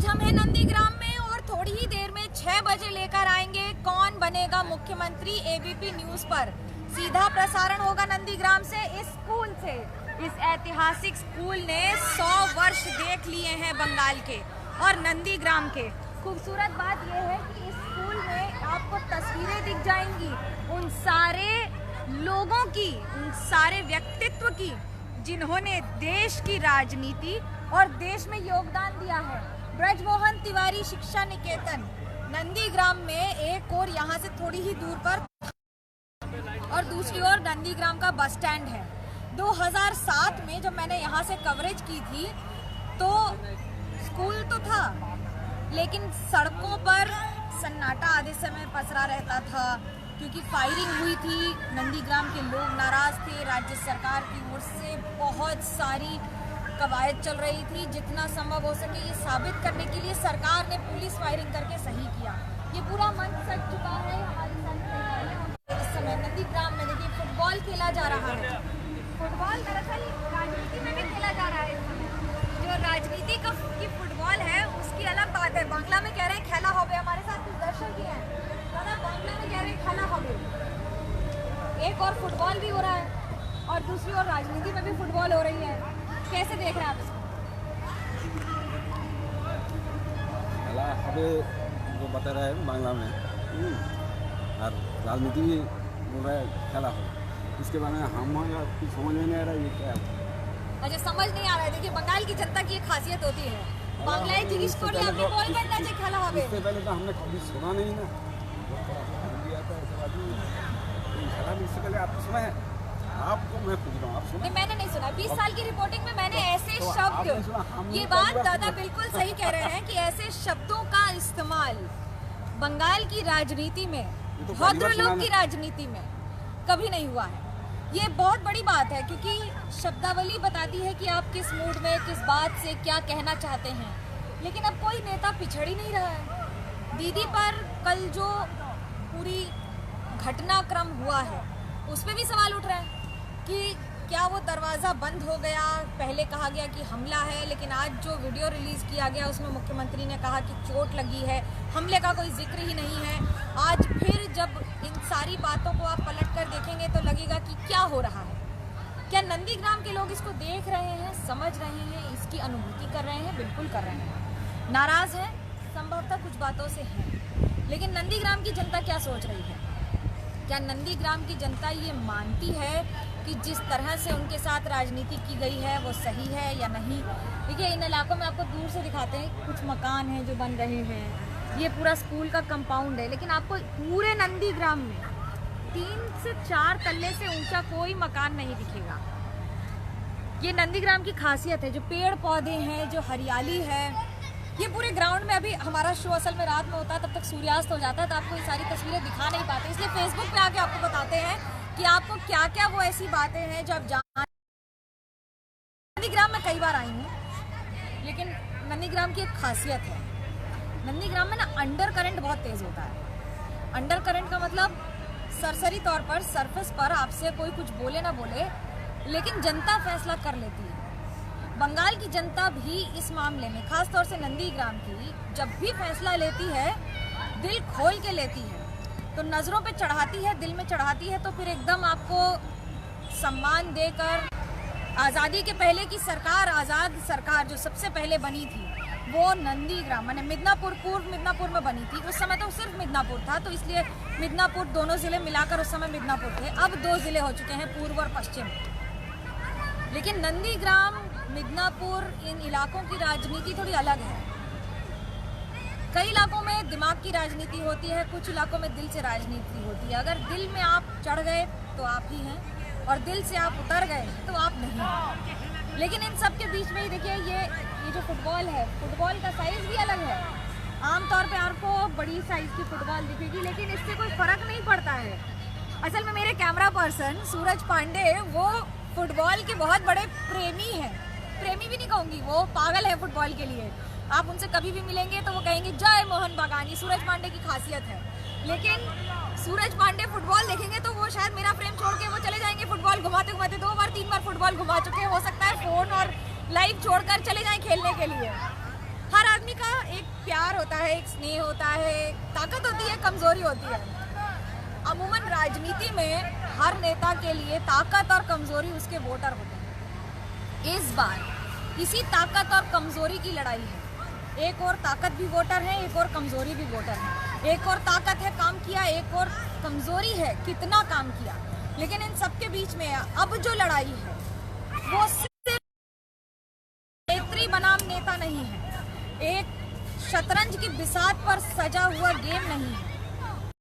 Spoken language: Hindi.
हम हैं नंदीग्राम में और थोड़ी ही देर में 6 बजे लेकर आएंगे कौन बनेगा मुख्यमंत्री एबीपी न्यूज पर। सीधा प्रसारण होगा नंदीग्राम से, इस स्कूल से। इस ऐतिहासिक स्कूल ने 100 वर्ष देख लिए हैं बंगाल के और नंदीग्राम के। खूबसूरत बात यह है कि इस स्कूल में आपको तस्वीरें दिख जाएंगी उन सारे लोगों की, उन सारे व्यक्तित्व की जिन्होंने देश की राजनीति और देश में योगदान दिया है। ब्रजमोहन तिवारी शिक्षा निकेतन नंदीग्राम में एक और यहाँ से थोड़ी ही दूर पर और दूसरी ओर नंदीग्राम का बस स्टैंड है। 2007 में जब मैंने यहाँ से कवरेज की थी तो स्कूल तो था लेकिन सड़कों पर सन्नाटा आधे समय पसरा रहता था क्योंकि फायरिंग हुई थी। नंदीग्राम के लोग नाराज थे, राज्य सरकार की ओर से बहुत सारी कवायद चल रही थी। जितना संभव हो सके ये साबित करने के लिए सरकार ने पुलिस फायरिंग करके सही किया। ये पूरा मंच सज चुका है। हमारे साथ इस समय नंदीग्राम में देखिए फुटबॉल खेला जा रहा है। फुटबॉल दरअसल राजनीति में भी खेला जा रहा है। जो राजनीति की फुटबॉल है उसकी अलग बात है। बांग्ला में कह रहे हैं खेला होबे। हमारे साथ कुछ दर्शक भी हैं, बांग्ला में कह रहे हैं खेला होबे। एक और फुटबॉल भी हो रहा है और दूसरी ओर राजनीति में भी फुटबॉल हो रही है। कैसे देख रहे हैं आप इसको? खेला হবে जो बता रहा है बांग्ला में और राजनीति भी बोल रहा है खेला हो। इसके बारे में हम कुछ समझ में नहीं आ रहा है ये क्या है। अच्छा, समझ नहीं आ रहा है। देखिए बंगाल की जनता की एक खासियत होती है, बांग्लाई जिगिस করলে আপনি বলবেন না যে খেলা হবে। इससे पहले तो हमने कभी सुना नहीं ना। खेला भी इससे पहले आपने सुना है? आपको मैं पूछ रहा हूँ, आप सुना? नहीं, मैंने नहीं सुना। 20 साल की रिपोर्टिंग में मैंने ऐसे शब्द, ये बात दादा बिल्कुल सही कह रहे हैं कि ऐसे शब्दों का इस्तेमाल बंगाल की राजनीति में, भद्रलोक की राजनीति में कभी नहीं हुआ है। ये बहुत बड़ी बात है क्योंकि शब्दावली बताती है कि आप किस मूड में, किस बात से क्या कहना चाहते हैं। लेकिन अब कोई नेता पिछड़ ही नहीं रहा है। दीदी पर कल जो पूरी घटनाक्रम हुआ है उस पर भी सवाल उठ रहा है कि क्या वो दरवाज़ा बंद हो गया। पहले कहा गया कि हमला है, लेकिन आज जो वीडियो रिलीज़ किया गया उसमें मुख्यमंत्री ने कहा कि चोट लगी है, हमले का कोई जिक्र ही नहीं है। आज फिर जब इन सारी बातों को आप पलट कर देखेंगे तो लगेगा कि क्या हो रहा है। क्या नंदीग्राम के लोग इसको देख रहे हैं, समझ रहे हैं, इसकी अनुभूति कर रहे हैं? बिल्कुल कर रहे हैं। नाराज़ हैं, संभवतः कुछ बातों से हैं, लेकिन नंदीग्राम की जनता क्या सोच रही है? क्या नंदीग्राम की जनता ये मानती है कि जिस तरह से उनके साथ राजनीति की गई है वो सही है या नहीं? देखिए इन इलाकों में आपको दूर से दिखाते हैं, कुछ मकान हैं जो बन रहे हैं, ये पूरा स्कूल का कंपाउंड है, लेकिन आपको पूरे नंदीग्राम में 3 से 4 तल्ले से ऊंचा कोई मकान नहीं दिखेगा। ये नंदीग्राम की खासियत है। जो पेड़ पौधे हैं, जो हरियाली है, ये पूरे ग्राउंड में। अभी हमारा शो असल में रात में होता है, तब तक सूर्यास्त हो जाता है, तो आपको ये सारी तस्वीरें दिखा नहीं पाते, इसलिए फेसबुक पे आके आपको बताते हैं कि आपको क्या क्या वो ऐसी बातें हैं जो आप जान। नंदीग्राम में कई बार आई हूँ, लेकिन नंदीग्राम की एक खासियत है, नंदीग्राम में ना अंडर करंट बहुत तेज होता है। अंडर करंट का मतलब सरसरी तौर पर, सरफेस पर आपसे कोई कुछ बोले ना बोले, लेकिन जनता फैसला कर लेती है। बंगाल की जनता भी इस मामले में, खास तौर से नंदीग्राम की, जब भी फैसला लेती है दिल खोल के लेती है। तो नज़रों पे चढ़ाती है, दिल में चढ़ाती है, तो फिर एकदम आपको सम्मान देकर। आज़ादी के पहले की सरकार, आज़ाद सरकार जो सबसे पहले बनी थी वो नंदीग्राम माने मिदनापुर, पूर्व मिदनापुर में बनी थी। उस समय तो सिर्फ मिदनापुर था, तो इसलिए मिदनापुर, दोनों ज़िले मिलाकर उस समय मिदनापुर थे। अब 2 ज़िले हो चुके हैं, पूर्व और पश्चिम। लेकिन नंदीग्राम, मिदनापुर, इन इलाकों की राजनीति थोड़ी अलग है। कई इलाकों में दिमाग की राजनीति होती है, कुछ इलाकों में दिल से राजनीति होती है। अगर दिल में आप चढ़ गए तो आप ही हैं और दिल से आप उतर गए तो आप नहीं। लेकिन इन सब के बीच में ही देखिए ये जो फुटबॉल है, फुटबॉल का साइज़ भी अलग है। आमतौर पे आपको बड़ी साइज़ की फुटबॉल दिखेगी, लेकिन इससे कोई फ़र्क नहीं पड़ता है। असल में मेरे कैमरा पर्सन सूरज पांडे वो फुटबॉल के बहुत बड़े प्रेमी हैं। प्रेमी भी नहीं कहूँगी, वो पागल है फुटबॉल के लिए। आप उनसे कभी भी मिलेंगे तो वो कहेंगे जय मोहन बागान। ये सूरज पांडे की खासियत है। लेकिन सूरज पांडे फुटबॉल देखेंगे तो वो शायद मेरा फ्रेम छोड़ के वो चले जाएंगे फुटबॉल घुमाते घुमाते। 2 बार 3 बार फुटबॉल घुमा चुके हैं, हो सकता है फ़ोन और लाइव छोड़कर चले जाएं खेलने के लिए। हर आदमी का एक प्यार होता है, एक स्नेह होता है, ताकत होती है, कमजोरी होती है। अमूमन राजनीति में हर नेता के लिए ताकत और कमजोरी उसके वोटर होते हैं। इस बार इसी ताकत और कमजोरी की लड़ाई है। एक और ताकत भी वोटर है, एक और कमजोरी भी वोटर है। एक और ताकत है काम किया, एक और कमजोरी है कितना काम किया। लेकिन इन सबके बीच में अब जो लड़ाई है वो सिर्फ नेत्री बनाम नेता नहीं है, एक शतरंज की बिसात पर सजा हुआ गेम नहीं है।